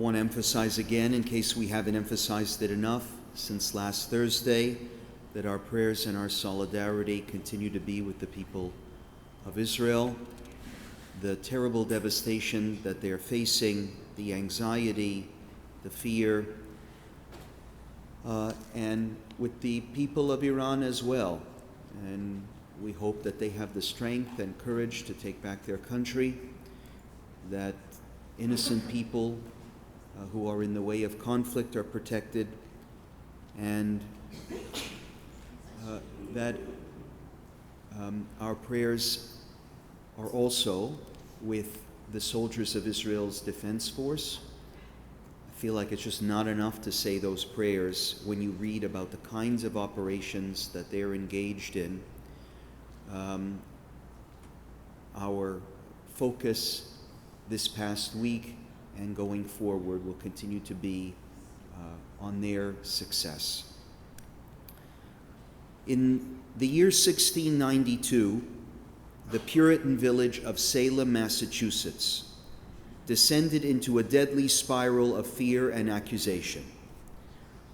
want to emphasize again, in case we haven't emphasized it enough since last Thursday, that our prayers and our solidarity continue to be with the people of Israel. The terrible devastation that they're facing, the anxiety, the fear, and with the people of Iran as well. And we hope that they have the strength and courage to take back their country, that innocent people who are in the way of conflict are protected, and that our prayers are also with the soldiers of Israel's Defense Force. I feel like it's just not enough to say those prayers when you read about the kinds of operations that they're engaged in. Our focus this past week and going forward will continue to be on their success. In the year 1692, the Puritan village of Salem, Massachusetts, descended into a deadly spiral of fear and accusation.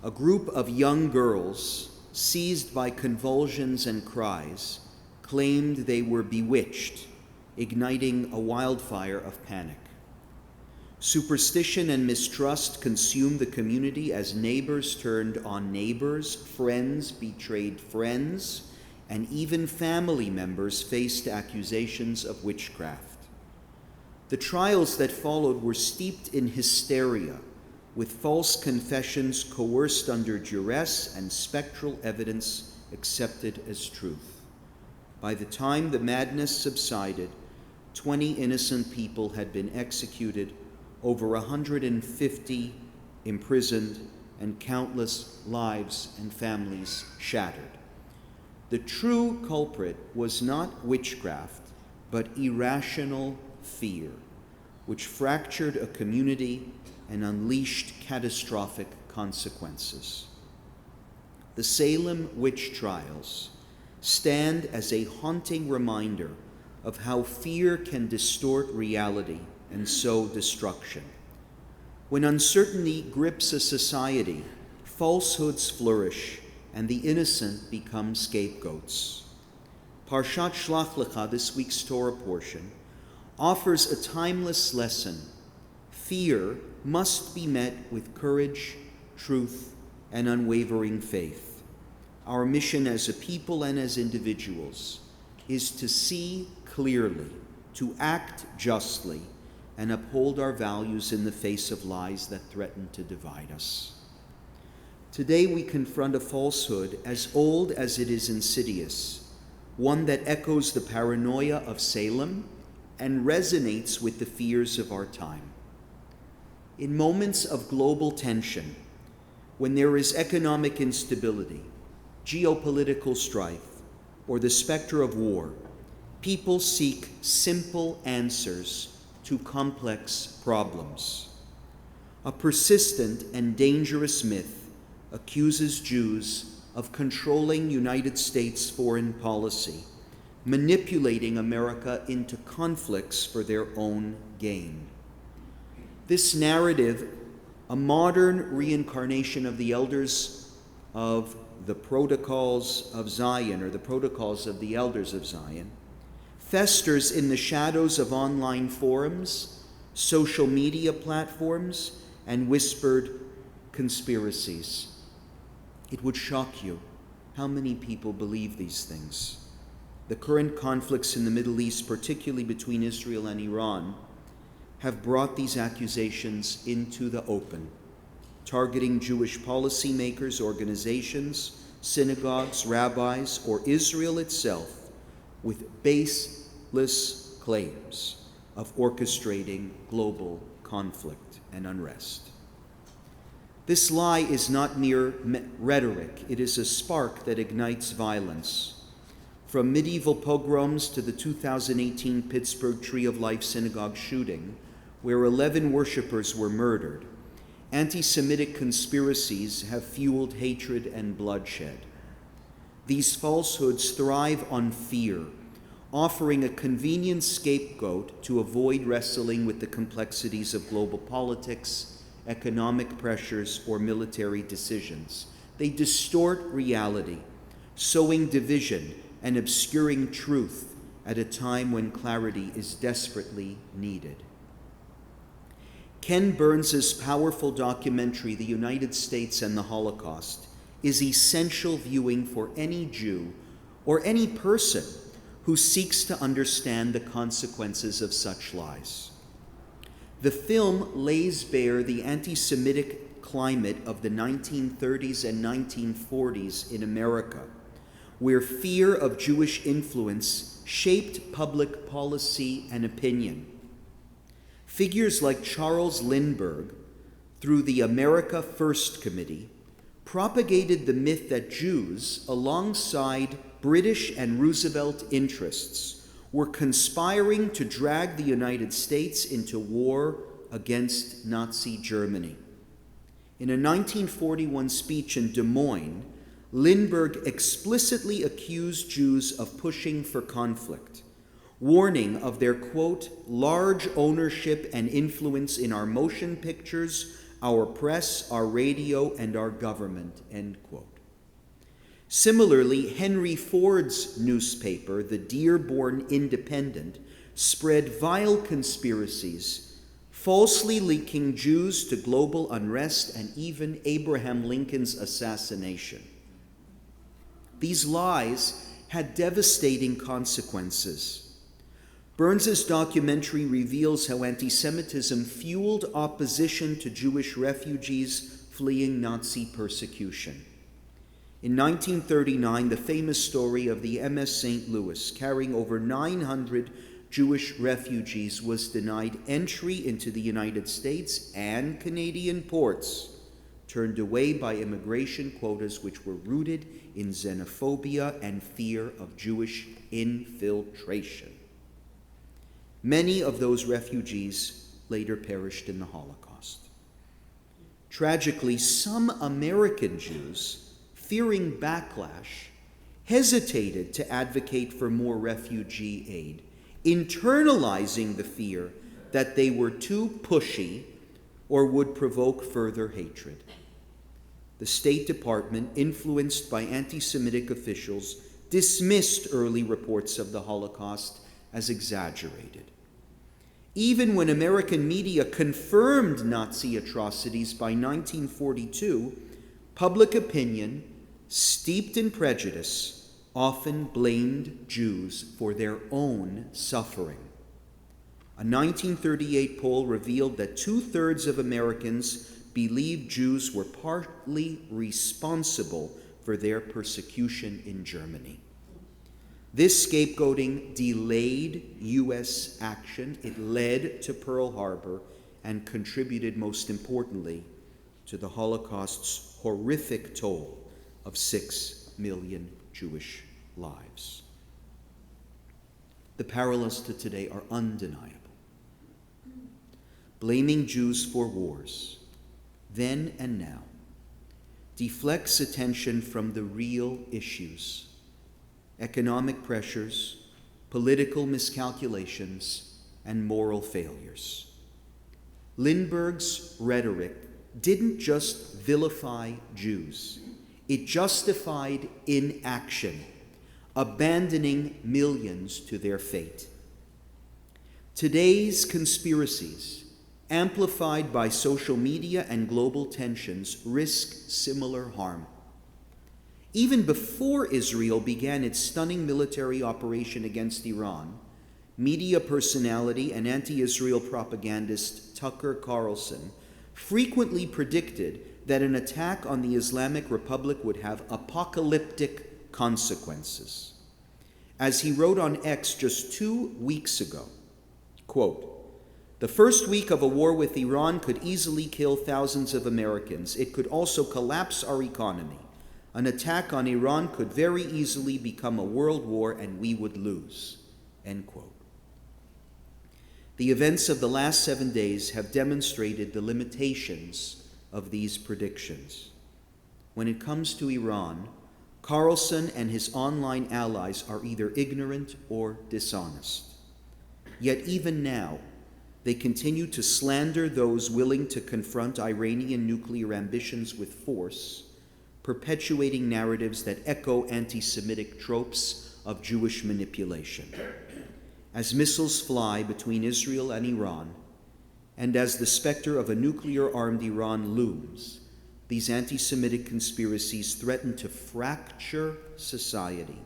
A group of young girls, seized by convulsions and cries, claimed they were bewitched, igniting a wildfire of panic. Superstition and mistrust consumed the community as neighbors turned on neighbors, friends betrayed friends, and even family members faced accusations of witchcraft. The trials that followed were steeped in hysteria, with false confessions coerced under duress and spectral evidence accepted as truth. By the time the madness subsided, 20 innocent people had been executed, over 150 imprisoned, and countless lives and families shattered. The true culprit was not witchcraft, but irrational fear, which fractured a community and unleashed catastrophic consequences. The Salem witch trials stand as a haunting reminder of how fear can distort reality and sow destruction. When uncertainty grips a society, falsehoods flourish, and the innocent become scapegoats. Parashat Shelach, this week's Torah portion, offers a timeless lesson. Fear must be met with courage, truth, and unwavering faith. Our mission as a people and as individuals is to see clearly, to act justly, and uphold our values in the face of lies that threaten to divide us. Today we confront a falsehood as old as it is insidious, one that echoes the paranoia of Salem and resonates with the fears of our time. In moments of global tension, when there is economic instability, geopolitical strife, or the specter of war, people seek simple answers to complex problems. A persistent and dangerous myth accuses Jews of controlling United States foreign policy, manipulating America into conflicts for their own gain. This narrative, a modern reincarnation of the elders of the Protocols of Zion, or the Protocols of the Elders of Zion, festers in the shadows of online forums, social media platforms, and whispered conspiracies. It would shock you how many people believe these things. The current conflicts in the Middle East, particularly between Israel and Iran, have brought these accusations into the open, targeting Jewish policymakers, organizations, synagogues, rabbis, or Israel itself, with baseless claims of orchestrating global conflict and unrest. This lie is not mere rhetoric. It is a spark that ignites violence. From medieval pogroms to the 2018 Pittsburgh Tree of Life Synagogue shooting, where 11 worshipers were murdered, anti-Semitic conspiracies have fueled hatred and bloodshed. These falsehoods thrive on fear, offering a convenient scapegoat to avoid wrestling with the complexities of global politics, economic pressures, or military decisions. They distort reality, sowing division and obscuring truth at a time when clarity is desperately needed. Ken Burns's powerful documentary, The United States and the Holocaust, is essential viewing for any Jew or any person who seeks to understand the consequences of such lies. The film lays bare the anti-Semitic climate of the 1930s and 1940s in America, where fear of Jewish influence shaped public policy and opinion. Figures like Charles Lindbergh, through the America First Committee, propagated the myth that Jews, alongside British and Roosevelt interests, were conspiring to drag the United States into war against Nazi Germany. In a 1941 speech in Des Moines, Lindbergh explicitly accused Jews of pushing for conflict, warning of their, quote, large ownership and influence in our motion pictures, our press, our radio, and our government, end quote. Similarly, Henry Ford's newspaper, the Dearborn Independent, spread vile conspiracies, falsely linking Jews to global unrest and even Abraham Lincoln's assassination. These lies had devastating consequences. Burns's documentary reveals how anti-Semitism fueled opposition to Jewish refugees fleeing Nazi persecution. In 1939, the famous story of the MS St. Louis, carrying over 900 Jewish refugees, was denied entry into the United States and Canadian ports, turned away by immigration quotas which were rooted in xenophobia and fear of Jewish infiltration. Many of those refugees later perished in the Holocaust. Tragically, some American Jews, fearing backlash, hesitated to advocate for more refugee aid, internalizing the fear that they were too pushy or would provoke further hatred. The State Department, influenced by anti-Semitic officials, dismissed early reports of the Holocaust as exaggerated. Even when American media confirmed Nazi atrocities by 1942, public opinion, steeped in prejudice, often blamed Jews for their own suffering. A 1938 poll revealed that 2/3 of Americans believed Jews were partly responsible for their persecution in Germany. This scapegoating delayed U.S. action. It led to Pearl Harbor and contributed, most importantly, to the Holocaust's horrific toll of 6 million Jewish lives. The parallels to today are undeniable. Blaming Jews for wars, then and now, deflects attention from the real issues: economic pressures, political miscalculations, and moral failures. Lindbergh's rhetoric didn't just vilify Jews, it justified inaction, abandoning millions to their fate. Today's conspiracies, amplified by social media and global tensions, risk similar harm. Even before Israel began its stunning military operation against Iran, media personality and anti-Israel propagandist Tucker Carlson frequently predicted that an attack on the Islamic Republic would have apocalyptic consequences. As he wrote on X just 2 weeks ago, quote, "The first week of a war with Iran could easily kill thousands of Americans. It could also collapse our economy. An attack on Iran could very easily become a world war and we would lose," end quote. The events of the last 7 days have demonstrated the limitations of these predictions. When it comes to Iran, Carlson and his online allies are either ignorant or dishonest. Yet even now, They continue to slander those willing to confront Iranian nuclear ambitions with force, perpetuating narratives that echo anti-Semitic tropes of Jewish manipulation. As missiles fly between Israel and Iran, and as the specter of a nuclear-armed Iran looms, these anti-Semitic conspiracies threaten to fracture society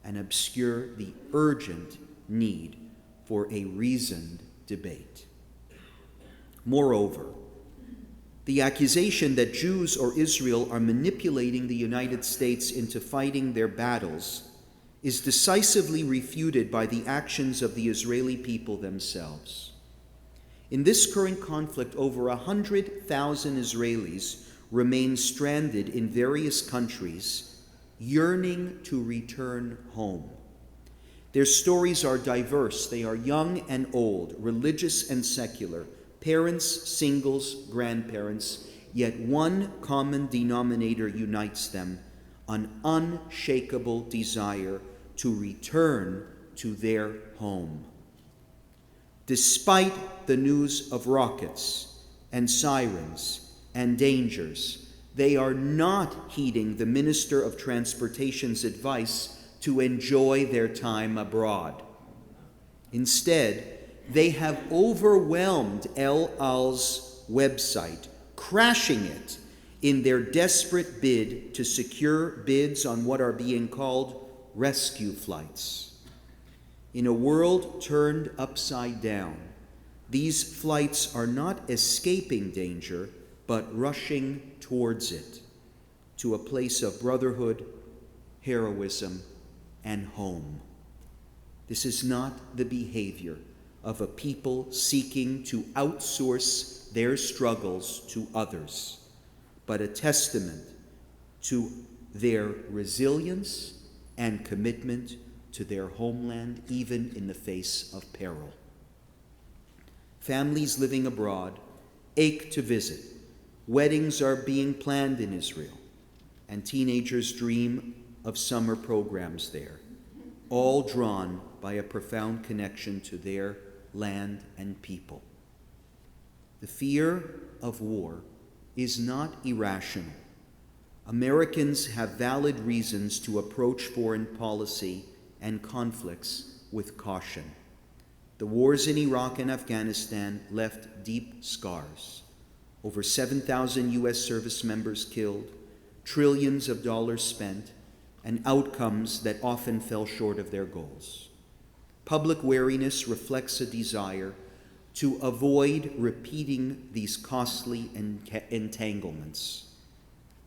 and obscure the urgent need for a reasoned debate. Moreover, the accusation that Jews or Israel are manipulating the United States into fighting their battles is decisively refuted by the actions of the Israeli people themselves. In this current conflict, over 100,000 Israelis remain stranded in various countries, yearning to return home. Their stories are diverse. They are young and old, religious and secular, parents, singles, grandparents, yet one common denominator unites them, an unshakable desire to return to their home. Despite the news of rockets and sirens and dangers, they are not heeding the Minister of Transportation's advice to enjoy their time abroad. Instead, they have overwhelmed El Al's website, crashing it in their desperate bid to secure bids on what are being called rescue flights. In a world turned upside down, these flights are not escaping danger, but rushing towards it, to a place of brotherhood, heroism, and home. This is not the behavior of a people seeking to outsource their struggles to others, but a testament to their resilience and commitment to their homeland, even in the face of peril. Families living abroad ache to visit. Weddings are being planned in Israel, and teenagers dream of summer programs there, all drawn by a profound connection to their land and people. The fear of war is not irrational. Americans have valid reasons to approach foreign policy and conflicts with caution. The wars in Iraq and Afghanistan left deep scars. Over 7,000 U.S. service members killed, trillions of dollars spent, and outcomes that often fell short of their goals. Public wariness reflects a desire to avoid repeating these costly entanglements.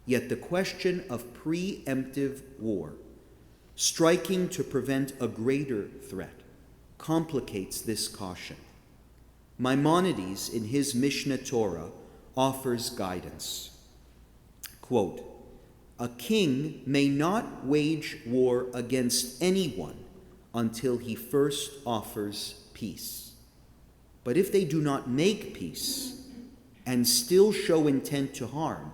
Yet the question of preemptive war, striking to prevent a greater threat, complicates this caution. Maimonides, in his Mishneh Torah, offers guidance. Quote, "A king may not wage war against anyone until he first offers peace. But if they do not make peace and still show intent to harm,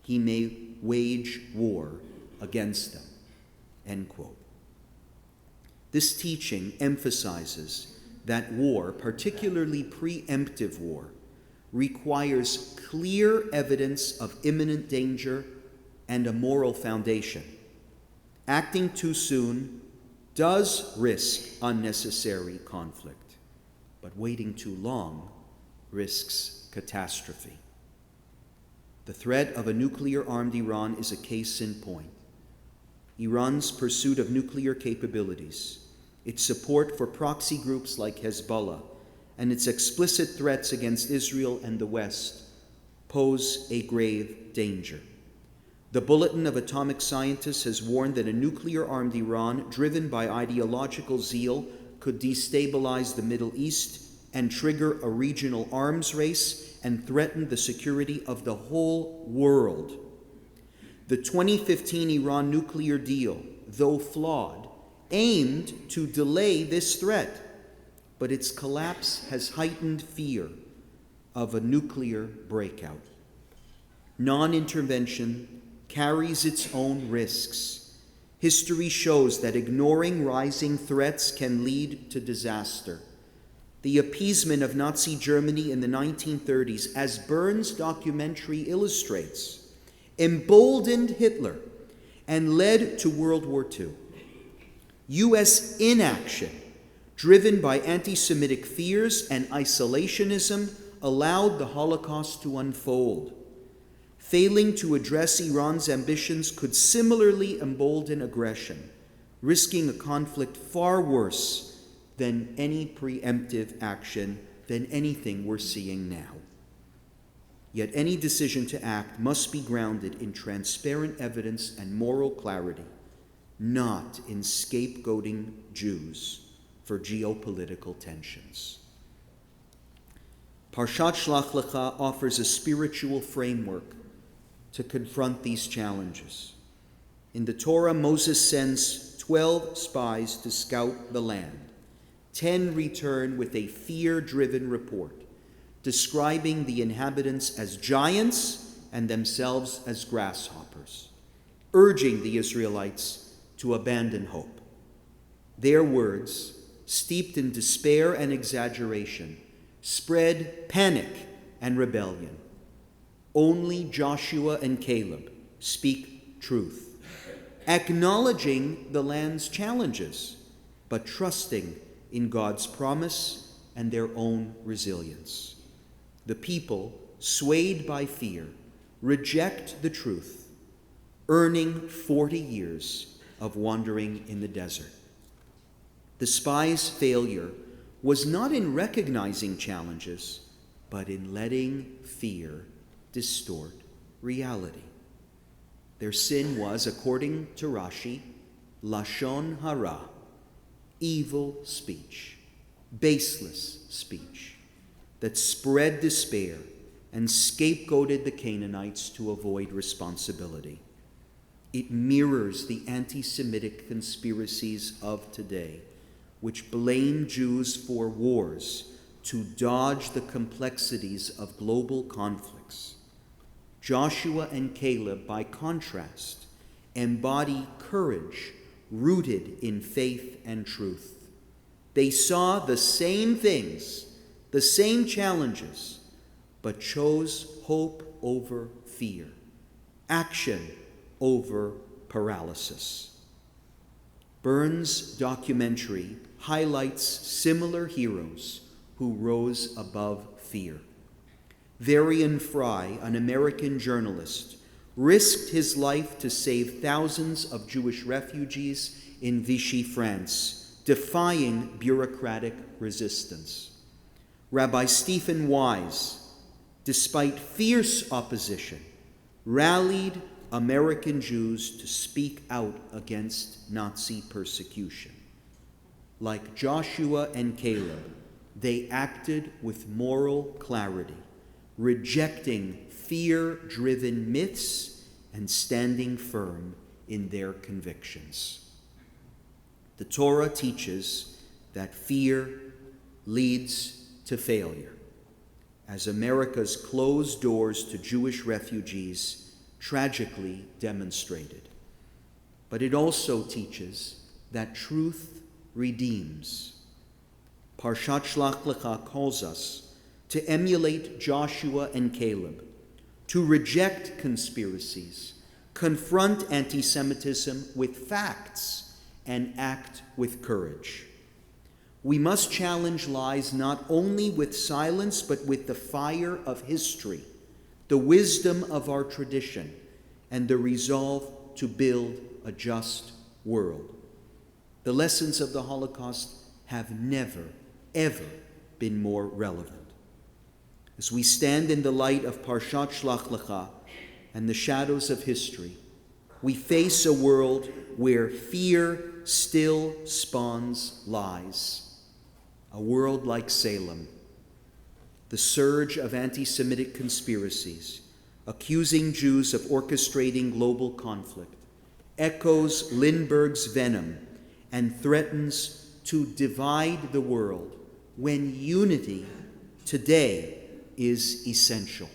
he may wage war against them." End quote. This teaching emphasizes that war, particularly preemptive war, requires clear evidence of imminent danger and a moral foundation. Acting too soon does risk unnecessary conflict, but waiting too long risks catastrophe. The threat of a nuclear-armed Iran is a case in point. Iran's pursuit of nuclear capabilities, its support for proxy groups like Hezbollah, and its explicit threats against Israel and the West pose a grave danger. The Bulletin of Atomic Scientists has warned that a nuclear-armed Iran, driven by ideological zeal, could destabilize the Middle East and trigger a regional arms race and threaten the security of the whole world. The 2015 Iran nuclear deal, though flawed, aimed to delay this threat, but its collapse has heightened fear of a nuclear breakout. Non-intervention carries its own risks. History shows that ignoring rising threats can lead to disaster. the appeasement of Nazi Germany in the 1930s, as Byrne's documentary illustrates, emboldened Hitler and led to World War II. U.S. inaction, driven by anti-Semitic fears and isolationism, allowed the Holocaust to unfold. Failing to address Iran's ambitions could similarly embolden aggression, risking a conflict far worse than any preemptive action, than anything we're seeing now. Yet any decision to act must be grounded in transparent evidence and moral clarity, not in scapegoating Jews for geopolitical tensions. Parashat Shelach Lecha offers a spiritual framework to confront these challenges. In the Torah, Moses sends 12 spies to scout the land. 10 return with a fear-driven report, describing the inhabitants as giants and themselves as grasshoppers, urging the Israelites to abandon hope. Their words, steeped in despair and exaggeration, spread panic and rebellion. Only Joshua and Caleb speak truth, acknowledging the land's challenges, but trusting in God's promise and their own resilience. The people, swayed by fear, reject the truth, earning 40 years of wandering in the desert. The spies' failure was not in recognizing challenges, but in letting fear distort reality. Their sin was, according to Rashi, lashon hara, evil speech, baseless speech that spread despair and scapegoated the Canaanites to avoid responsibility. It mirrors the anti-Semitic conspiracies of today, which blame Jews for wars to dodge the complexities of global conflicts. Joshua and Caleb, by contrast, embody courage rooted in faith and truth. They saw the same things, the same challenges, but chose hope over fear, action over paralysis. Byrne's documentary highlights similar heroes who rose above fear. Varian Fry, an American journalist, risked his life to save thousands of Jewish refugees in Vichy, France, defying bureaucratic resistance. Rabbi Stephen Wise, despite fierce opposition, rallied American Jews to speak out against Nazi persecution. Like Joshua and Caleb, they acted with moral clarity, rejecting fear-driven myths and standing firm in their convictions. The Torah teaches that fear leads to failure, as America's closed doors to Jewish refugees tragically demonstrated. But it also teaches that truth redeems. Parashat Shelach Lecha calls us to emulate Joshua and Caleb, to reject conspiracies, confront anti-Semitism with facts, and act with courage. We must challenge lies not only with silence, but with the fire of history, the wisdom of our tradition, and the resolve to build a just world. The lessons of the Holocaust have never, ever been more relevant. As we stand in the light of Parashat Shelach Lecha and the shadows of history, we face a world where fear still spawns lies. A world like Salem. The surge of anti-Semitic conspiracies, accusing Jews of orchestrating global conflict, echoes Lindbergh's venom and threatens to divide the world when unity today is essential.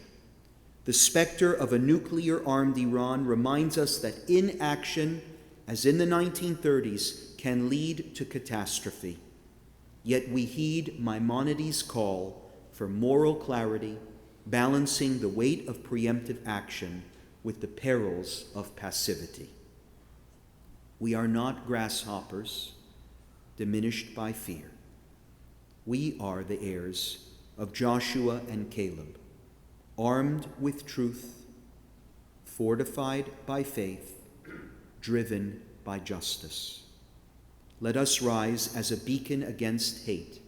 The specter of a nuclear-armed Iran reminds us that inaction, as in the 1930s, can lead to catastrophe. Yet we heed Maimonides' call for moral clarity, balancing the weight of preemptive action with the perils of passivity. We are not grasshoppers, diminished by fear. We are the heirs of Joshua and Caleb, armed with truth, fortified by faith, driven by justice. Let us rise as a beacon against hate,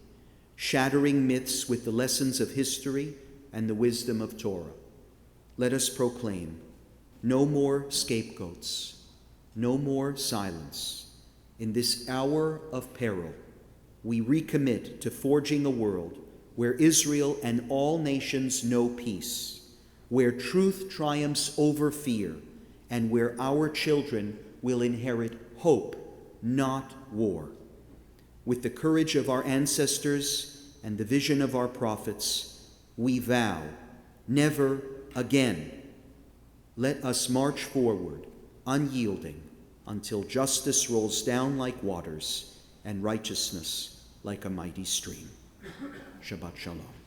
shattering myths with the lessons of history and the wisdom of Torah. Let us proclaim, no more scapegoats, no more silence. In this hour of peril, we recommit to forging a world where Israel and all nations know peace, where truth triumphs over fear, and where our children will inherit hope, not war. With the courage of our ancestors and the vision of our prophets, we vow, never again. Let us march forward, unyielding, until justice rolls down like waters and righteousness like a mighty stream. Shabbat Shalom.